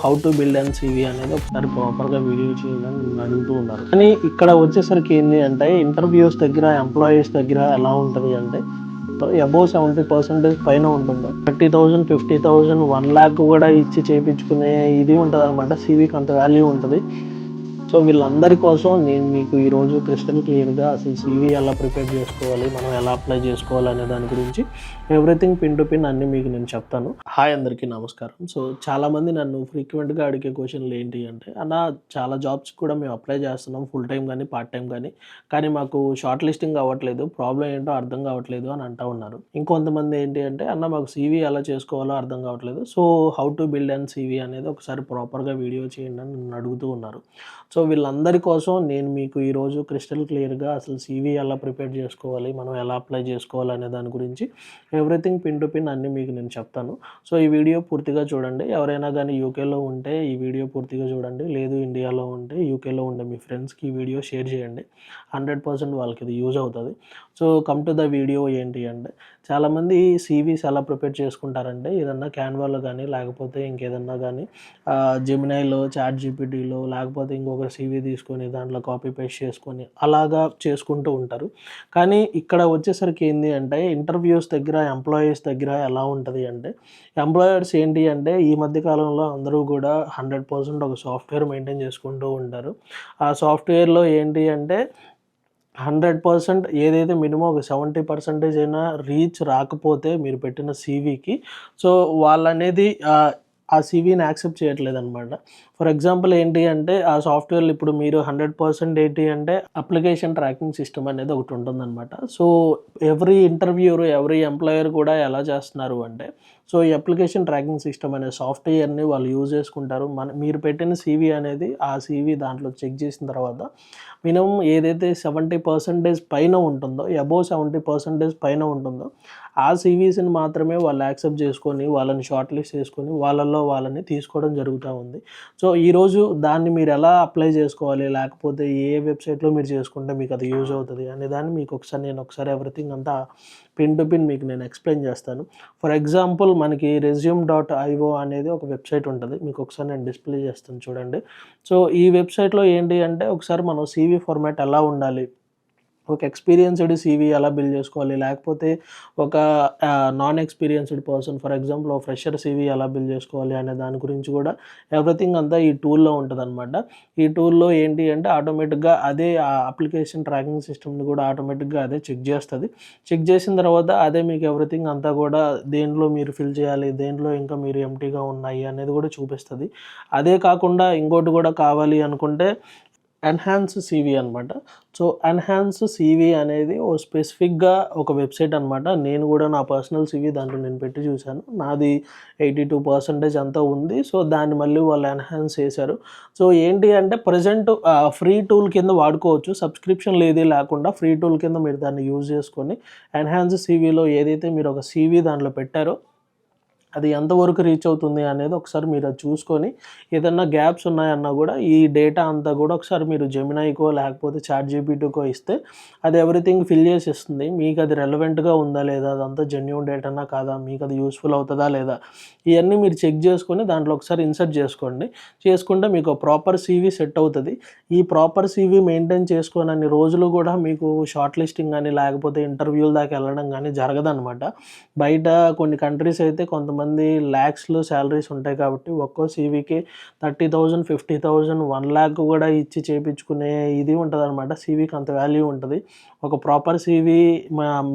How to build and CV అనేది ఒకసారి ప్రాపర్గా వీడియో చేయాలని నన్ను అడుగుతూ ఉన్నారు. కానీ ఇక్కడ వచ్చేసరికి ఏంటి అంటే ఇంటర్వ్యూస్ దగ్గర ఎంప్లాయీస్ దగ్గర ఎలా ఉంటుంది అంటే అబౌవ్ 70% పైన ఉంటుంది. 30,000 50,000 1 lakh కూడా ఇచ్చి చేయించుకునే ఇది ఉంటుంది అనమాట. సీవీకి అంత వాల్యూ ఉంటుంది. సో వీళ్ళందరి కోసం నేను మీకు ఈరోజు క్రిస్టల్ క్లియర్గా అసలు సీవీ ఎలా ప్రిపేర్ చేసుకోవాలి, మనం ఎలా అప్లై చేసుకోవాలి అనే దాని గురించి ఎవ్రీథింగ్ పిన్ టు పిన్ అన్నీ మీకు నేను చెప్తాను. హాయ్ అందరికీ నమస్కారం. సో చాలామంది నన్ను ఫ్రీక్వెంట్గా అడిగే క్వశ్చన్లు ఏంటి అంటే, అన్న చాలా జాబ్స్ కూడా మేము అప్లై చేస్తున్నాం, ఫుల్ టైం కానీ పార్ట్ టైం కానీ మాకు షార్ట్ లిస్టింగ్ అవ్వట్లేదు, ప్రాబ్లం ఏంటో అర్థం కావట్లేదు అని అంటూ ఉన్నారు. ఇంకొంతమంది ఏంటి అంటే, అన్న మాకు సీవీ ఎలా చేసుకోవాలో అర్థం కావట్లేదు, so how to build and CV అనేది ఒకసారి ప్రాపర్గా వీడియో చేయండి అని నన్ను అడుగుతూ ఉన్నారు. సో వీళ్ళందరి కోసం నేను మీకు ఈరోజు క్రిస్టల్ క్లియర్గా అసలు సీవీ ఎలా ప్రిపేర్ చేసుకోవాలి, మనం ఎలా అప్లై చేసుకోవాలి అనే దాని గురించి ఎవ్రీథింగ్ పిన్ టు పిన్ అన్నీ మీకు నేను చెప్తాను. సో ఈ వీడియో పూర్తిగా చూడండి. ఎవరైనా కానీ యూకేలో ఉంటే ఈ వీడియో పూర్తిగా చూడండి, లేదు ఇండియాలో ఉంటే యూకేలో ఉండే మీ ఫ్రెండ్స్కి ఈ వీడియో షేర్ చేయండి. 100% వాళ్ళకి ఇది యూజ్ అవుతుంది. So come to the video ఏంటి అంటే, చాలామంది సీవీస్ ఎలా ప్రిపేర్ చేసుకుంటారంటే ఏదన్నా క్యాన్వాలో కానీ లేకపోతే ఇంకేదన్నా కానీ జెమినైలో, చాట్ జీపీటీలో లేకపోతే ఇంకొక సీవీ తీసుకొని దాంట్లో కాపీ పేస్ట్ చేసుకొని అలాగా చేసుకుంటూ ఉంటారు. కానీ ఇక్కడ వచ్చేసరికి ఏంటి అంటే ఇంటర్వ్యూస్ దగ్గర ఎంప్లాయీస్ దగ్గర ఎలా ఉంటుంది అంటే, ఎంప్లాయర్స్ ఏంటి అంటే ఈ మధ్య కాలంలో అందరూ కూడా 100% ఒక సాఫ్ట్వేర్ మెయింటైన్ చేసుకుంటూ ఉంటారు. ఆ సాఫ్ట్వేర్లో ఏంటి అంటే 100% ఏదైతే మినిమం ఒక 70% అయినా రీచ్ రాకపోతే మీరు పెట్టిన సీవీకి, సో వాళ్ళనేది ఆ సీవీని యాక్సెప్ట్ చేయట్లేదనమాట. ఫర్ ఎగ్జాంపుల్ ఏంటి అంటే ఆ సాఫ్ట్వేర్లు ఇప్పుడు మీరు 100% ఏంటి అంటే అప్లికేషన్ ట్రాకింగ్ సిస్టమ్ అనేది ఒకటి ఉంటుందన్నమాట. So every interviewer, every employer కూడా ఎలా చేస్తున్నారు అంటే, సో ఈ అప్లికేషన్ ట్రాకింగ్ సిస్టమ్ అనే సాఫ్ట్వేర్ని వాళ్ళు యూజ్ చేసుకుంటారు. మీరు పెట్టిన సీవీ అనేది ఆ సీవీ దాంట్లో చెక్ చేసిన తర్వాత మినిమం ఏదైతే 70% పైన ఉంటుందో, అబోవ్ 70% పైన ఉంటుందో ఆ సీవీస్ని మాత్రమే వాళ్ళు యాక్సెప్ట్ చేసుకొని వాళ్ళని షార్ట్ లిస్ట్ చేసుకొని వాళ్ళని తీసుకోవడం జరుగుతూ ఉంది. సో ఈరోజు దాన్ని మీరు ఎలా అప్లై చేసుకోవాలి, లేకపోతే ఏ వెబ్సైట్లో మీరు చేసుకుంటే మీకు అది యూజ్ అవుతుంది అనే దాన్ని మీకు నేను ఒకసారి ఎవ్రీథింగ్ అంతా పిన్ టు పిన్ మీకు నేను ఎక్స్ప్లెయిన్ చేస్తాను. ఫర్ ఎగ్జాంపుల్ మనకి resume.io అనేది ఒక వెబ్సైట్ ఉంటుంది. మీకు ఒకసారి నేను డిస్ప్లే చేస్తాను చూడండి. సో ఈ వెబ్సైట్లో ఏంటి అంటే ఒకసారి మనం సీవీ ఫార్మాట్ ఎలా ఉండాలి, ఒక ఎక్స్పీరియన్స్డ్ సీవీ ఎలా బిల్డ్ చేసుకోవాలి, లేకపోతే ఒక non experienced person for example ఒక ఫ్రెషర్ సీవీ ఎలా బిల్డ్ చేసుకోవాలి అనే దాని గురించి కూడా ఎవ్రీథింగ్ అంతా ఈ టూల్లో ఉంటుందన్నమాట. ఈ టూల్లో ఏంటి అంటే ఆటోమేటిక్గా అదే ఆ అప్లికేషన్ ట్రాకింగ్ సిస్టమ్ని కూడా ఆటోమేటిక్గా అదే చెక్ చేస్తుంది. చెక్ చేసిన తర్వాత అదే మీకు ఎవ్రీథింగ్ అంతా కూడా దేంట్లో మీరు ఫిల్ చేయాలి, దేంట్లో ఇంకా మీరు ఎంటీగా ఉన్నాయి అనేది కూడా చూపిస్తుంది. అదే కాకుండా ఇంకోటి కూడా కావాలి అనుకుంటే ఎన్హాన్స్ సీవీ అనమాట. సో ఎన్హాన్స్ సీవీ అనేది ఓ స్పెసిఫిక్గా ఒక వెబ్సైట్ అనమాట. నేను కూడా నా పర్సనల్ సీవీ దాంట్లో నేను పెట్టి చూశాను. నాది 82% అంతా ఉంది. సో దాన్ని మళ్ళీ వాళ్ళు ఎన్హాన్స్ చేశారు. సో ఏంటి అంటే ప్రజెంట్ ఫ్రీ టూల్ కింద వాడుకోవచ్చు. సబ్స్క్రిప్షన్ ఏది లేకుండా ఫ్రీ టూల్ కింద మీరు దాన్ని యూజ్ చేసుకొని ఎన్హాన్స్ సీవీలో ఏదైతే మీరు ఒక సీవీ దాంట్లో పెట్టారో అది ఎంతవరకు రీచ్ అవుతుంది అనేది ఒకసారి మీరు అది చూసుకొని ఏదన్నా గ్యాప్స్ ఉన్నాయన్నా కూడా ఈ డేటా అంతా కూడా ఒకసారి మీరు జెమినైకో లేకపోతే చాట్ జీపీటీకో ఇస్తే అది ఎవ్రీథింగ్ ఫిల్ చేసి ఇస్తుంది. మీకు అది రెలవెంట్గా ఉందా లేదా, అదంతా జెన్యూన్ డేటానా కాదా, మీకు అది యూస్ఫుల్ అవుతుందా లేదా, ఇవన్నీ మీరు చెక్ చేసుకొని దాంట్లో ఒకసారి ఇన్సర్ట్ చేసుకుంటే మీకు ప్రాపర్ సీవీ సెట్ అవుతుంది. ఈ ప్రాపర్ సీవీ మెయింటైన్ చేసుకుని రోజులు కూడా మీకు షార్ట్ లిస్టింగ్ కానీ లేకపోతే ఇంటర్వ్యూల దాకా వెళ్ళడం కానీ జరగదనమాట. బయట కొన్ని కంట్రీస్ అయితే కొంతమంది ల్యాక్స్లో శాలరీస్ ఉంటాయి కాబట్టి ఒక్కో సీవీకి 30,000 50,000 1 lakh కూడా ఇచ్చి చేయించుకునే ఇది ఉంటుంది అనమాట. సీవీకి అంత వాల్యూ ఉంటుంది. ఒక ప్రాపర్ సీవీ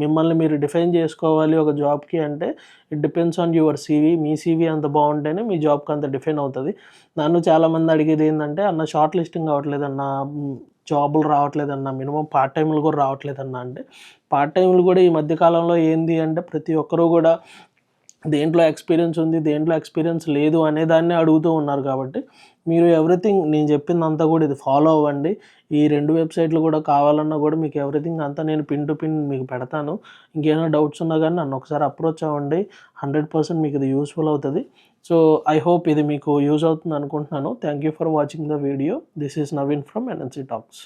మిమ్మల్ని మీరు డిఫైన్ చేసుకోవాలి ఒక జాబ్కి అంటే it depends on your CV. మీ సీవీ అంత బాగుంటేనే మీ జాబ్కి అంత డిఫైన్ అవుతుంది. నన్ను చాలామంది అడిగేది ఏంటంటే, అన్న షార్ట్ లిస్టింగ్ అవ్వట్లేదన్న, జాబులు రావట్లేదన్న, మినిమం పార్ట్ టైంలు కూడా రావట్లేదన్న అంటే, పార్ట్ టైంలు కూడా ఈ మధ్యకాలంలో ఏంది అంటే ప్రతి ఒక్కరూ కూడా దేంట్లో ఎక్స్పీరియన్స్ ఉంది, దేంట్లో ఎక్స్పీరియన్స్ లేదు అనే దాన్ని అడుగుతూ ఉన్నారు. కాబట్టి మీరు ఎవ్రీథింగ్ నేను చెప్పిందంతా కూడా ఇది ఫాలో అవ్వండి. ఈ 2 వెబ్సైట్లు కూడా కావాలన్నా కూడా మీకు ఎవ్రీథింగ్ అంతా నేను పిన్ టు పిన్ మీకు పెడతాను. ఇంకేమైనా డౌట్స్ ఉన్నా కానీ నన్ను ఒకసారి అప్రోచ్ అవ్వండి. 100% మీకు ఇది యూస్ఫుల్ అవుతుంది. సో ఐ హోప్ ఇది మీకు యూజ్ అవుతుంది అనుకుంటున్నాను. Thank you for watching the video. This is Naveen from NNC talks.